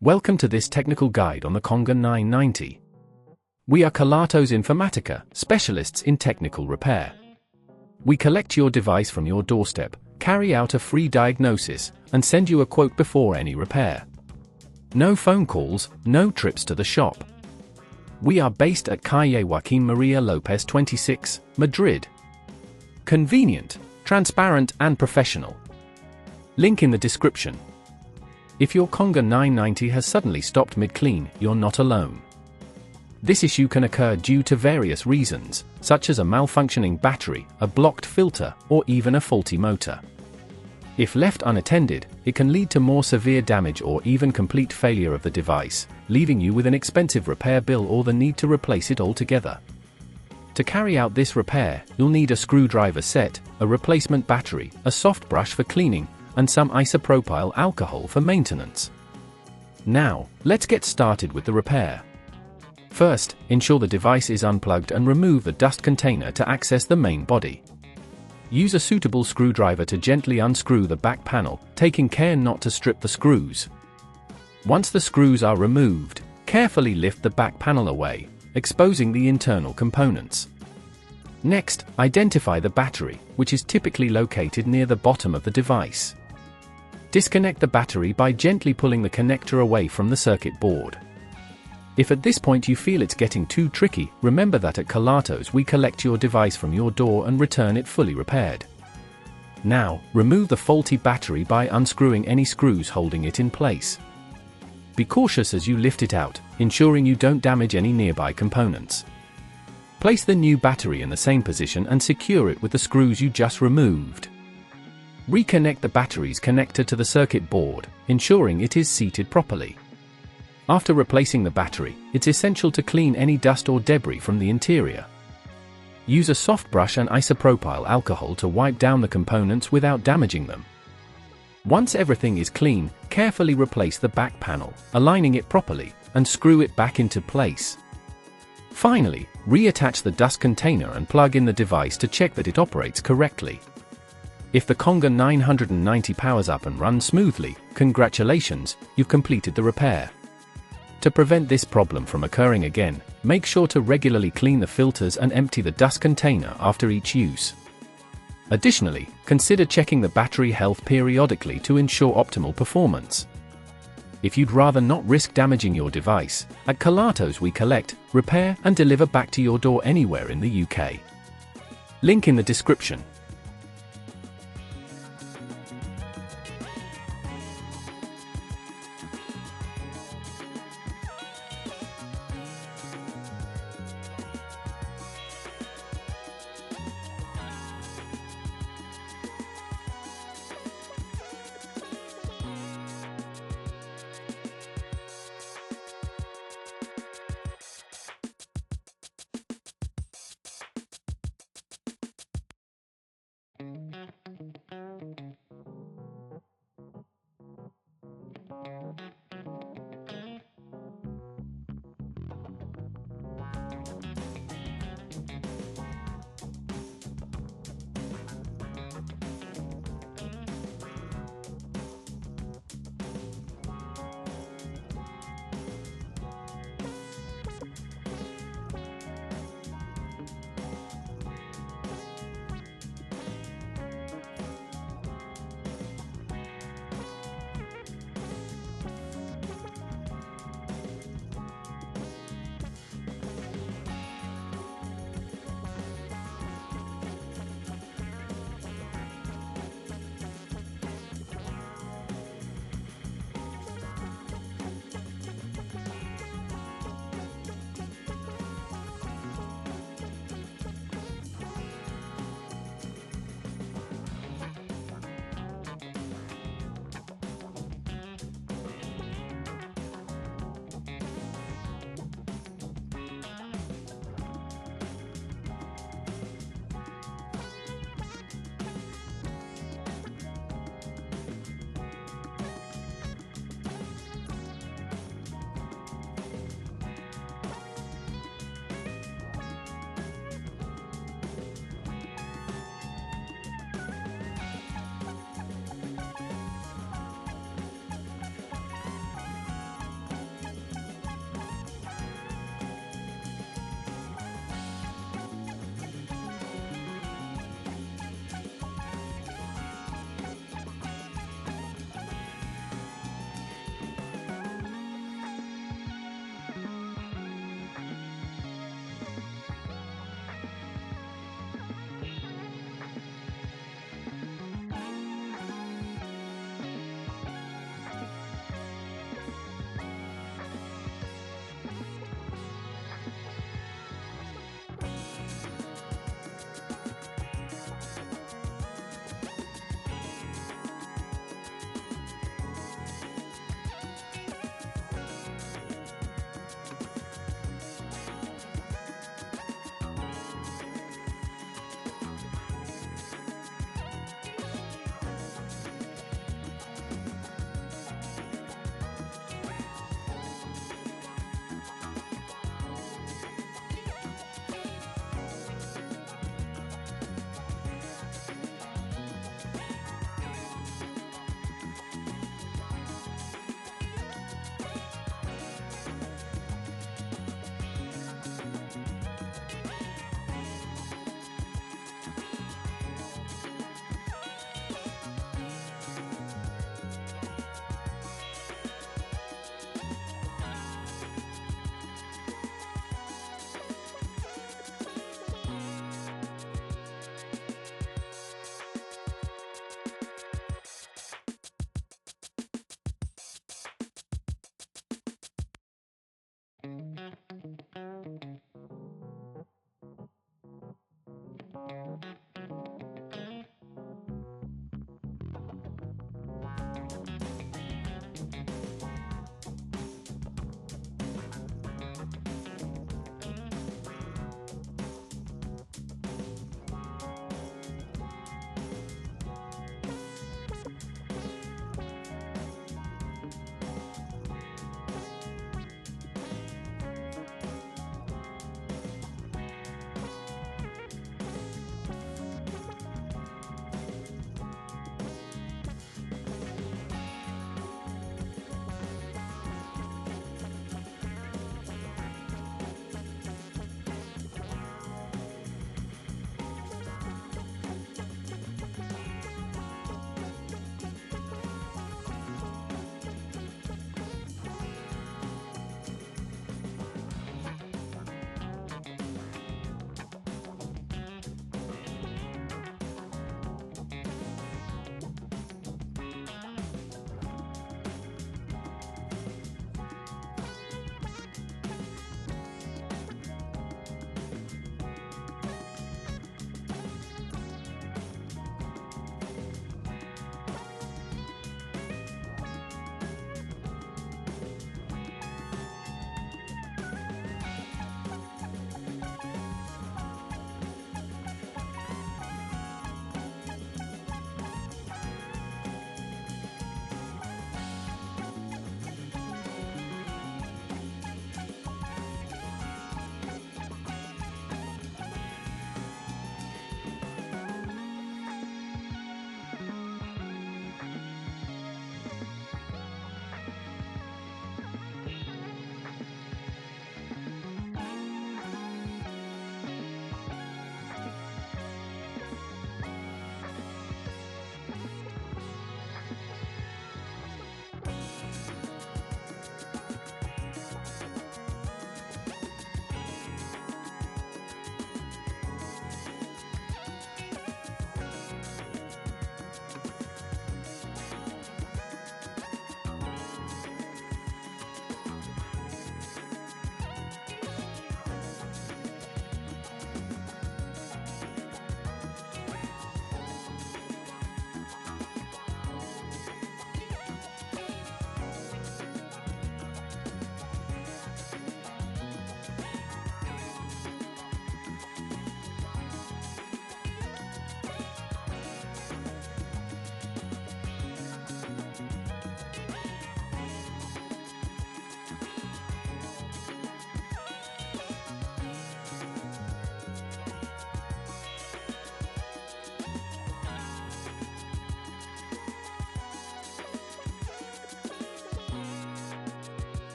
Welcome to this technical guide on the Conga 990. We are Kelatos Informatica, specialists in technical repair. We collect your device from your doorstep, carry out a free diagnosis, and send you a quote before any repair. No phone calls, no trips to the shop. We are based at Calle Joaquín María López 26, Madrid. Convenient, transparent and professional. Link in the description. If your Conga 990 has suddenly stopped mid-clean, you're not alone. This issue can occur due to various reasons, such as a malfunctioning battery, a blocked filter, or even a faulty motor. If left unattended, it can lead to more severe damage or even complete failure of the device, leaving you with an expensive repair bill or the need to replace it altogether. To carry out this repair, you'll need a screwdriver set, a replacement battery, a soft brush for cleaning, and some isopropyl alcohol for maintenance. Now, let's get started with the repair. First, ensure the device is unplugged and remove the dust container to access the main body. Use a suitable screwdriver to gently unscrew the back panel, taking care not to strip the screws. Once the screws are removed, carefully lift the back panel away, exposing the internal components. Next, identify the battery, which is typically located near the bottom of the device. Disconnect the battery by gently pulling the connector away from the circuit board. If at this point you feel it's getting too tricky, remember that at Kelatos we collect your device from your door and return it fully repaired. Now, remove the faulty battery by unscrewing any screws holding it in place. Be cautious as you lift it out, ensuring you don't damage any nearby components. Place the new battery in the same position and secure it with the screws you just removed. Reconnect the battery's connector to the circuit board, ensuring it is seated properly. After replacing the battery, it's essential to clean any dust or debris from the interior. Use a soft brush and isopropyl alcohol to wipe down the components without damaging them. Once everything is clean, carefully replace the back panel, aligning it properly, and screw it back into place. Finally, reattach the dust container and plug in the device to check that it operates correctly. If the Conga 990 powers up and runs smoothly, congratulations, you've completed the repair. To prevent this problem from occurring again, make sure to regularly clean the filters and empty the dust container after each use. Additionally, consider checking the battery health periodically to ensure optimal performance. If you'd rather not risk damaging your device, at Kelatos we collect, repair and deliver back to your door anywhere in the UK. Link in the description.